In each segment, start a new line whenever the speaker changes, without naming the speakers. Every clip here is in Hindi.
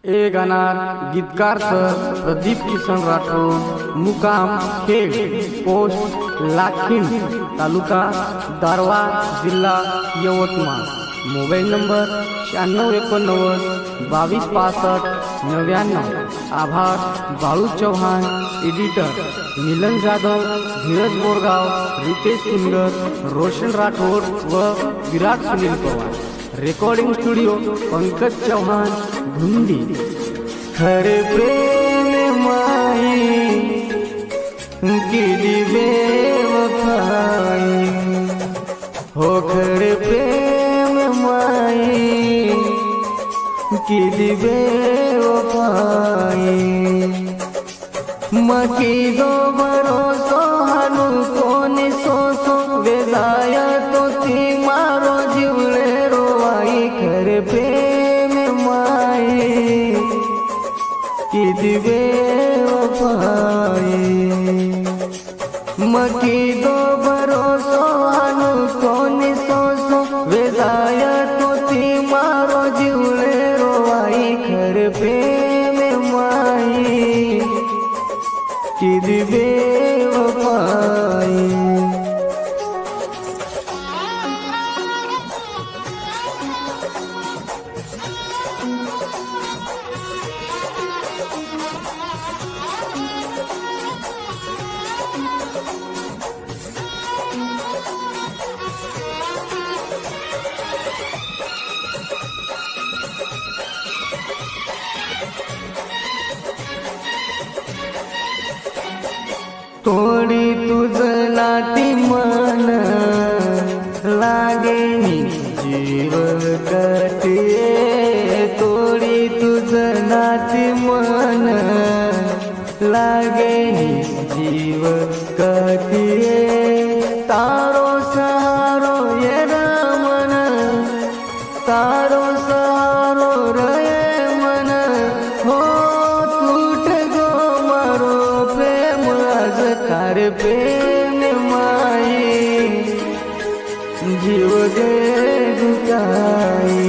ए गाणार गीतकार सर प्रदीप किसन राठोड, मुकाम खेड, पोस्ट लाखिंड, तालुका दारवा, जिल्हा यवतमाळ। Mobile number 9689226599। आभार बाळू चव्हाण, एडिटर मिलन जाधव, धीरज बोरगाव, रितेश कुंदर, रोशन राठोड व विराट सुनील पवार। Recording studio Pankaj Chavan, Dhundi. खरे प्रेम माई केली बेवफाई, हो खरे प्रेम माई केली बेवफाई। मकी दो भरोसो हानू कोणी सोसो वेजाया तो ती मारो जीवले रोवाई। खरे प्रेम माई केली बेवफाई। मकी दो भरोसो हानू कोणी सोसो वेजाया तो ती मारो जीवले रोवाई। खरे प्रेम माई केली बेवफाई। तोडी तुझ नाती मन लागे जीव कटिये। तोडी तुझ नाती मन लागे जीव कटिये। तारो सहारो ये मन, तारो सहारो रे मन, हो टूट गो मारो प्रेम आज। खरे प्रेम माई जीव दे दुखाई।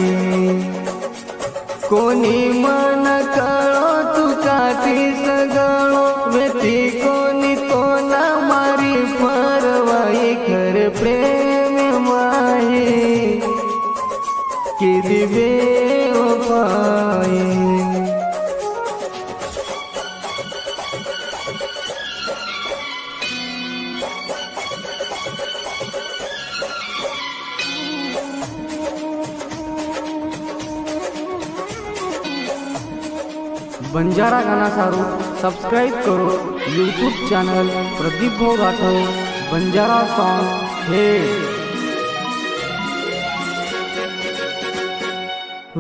कोणी मन कळो तू काठी सगळो वेती, कोणी तो ना मारी परवाई। खरे प्रेम माई केली बेवफाई। बंजारा गाना सारू सब्सक्राइब करो यूट्यूब चैनल प्रदीप भाऊ राठोड बंजारा सॉन्ग खेड।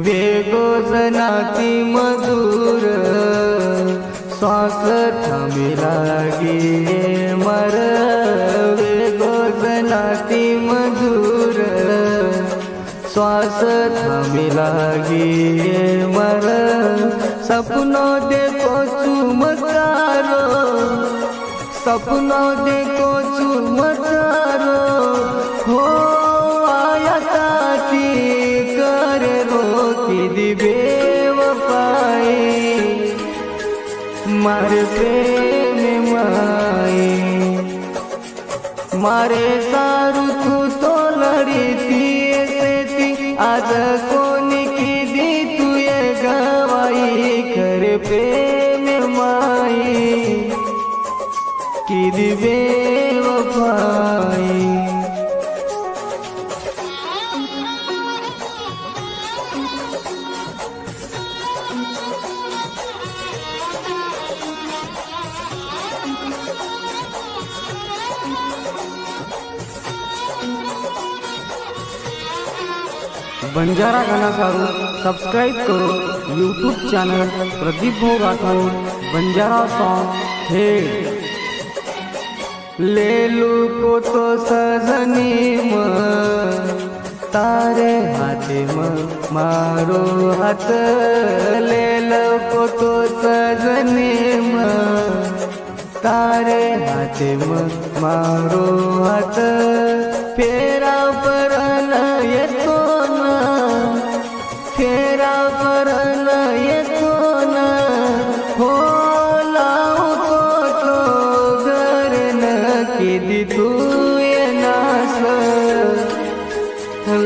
वेगो जनाती मधुर श्वास थांबी लागी मर। वेगो जनाती मधुर श्वास थांबी लागी मर। सपनों देखो चुमकारो, सपनों देखो चुमकारो, हो आया ताती कर रो की बेवफाई। मारे प्रेम माई मारे सारू तू तो लड़ी थी ऐसे थी, आज कोनी की दी तू ये गवाई। खरे प्रेम माई केली बेवफाई। बंजारा गाना सारू सब्सक्राइब करो यूट्यूब चैनल प्रदीप भाऊ राठोड बंजारा सॉन्ग खेड। ले लू को तो सजनी म तारे हाथे म मारो हाथ। ले लो को तो सजनी म तारे हाथे म मारो हाथ। फेरा परन येतो ना, फेरा परन येतो तू ये नास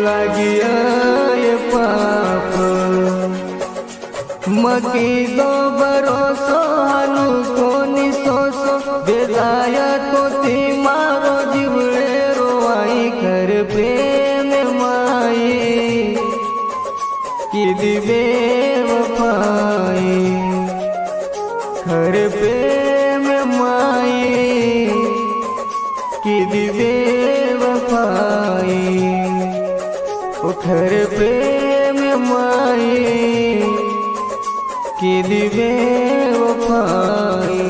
लागिया ये पाप मकी दो भरोसो हानु कोनी सोसो बेजाया तो ती मारो जीवड़े रोवाई कर प्रेम माई की दिवे वफाई कर प्रेम माई की दिवे वफाई घर प्रेम माई की दिवे वफाई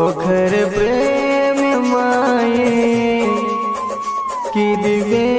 घर प्रेम माई की दिवे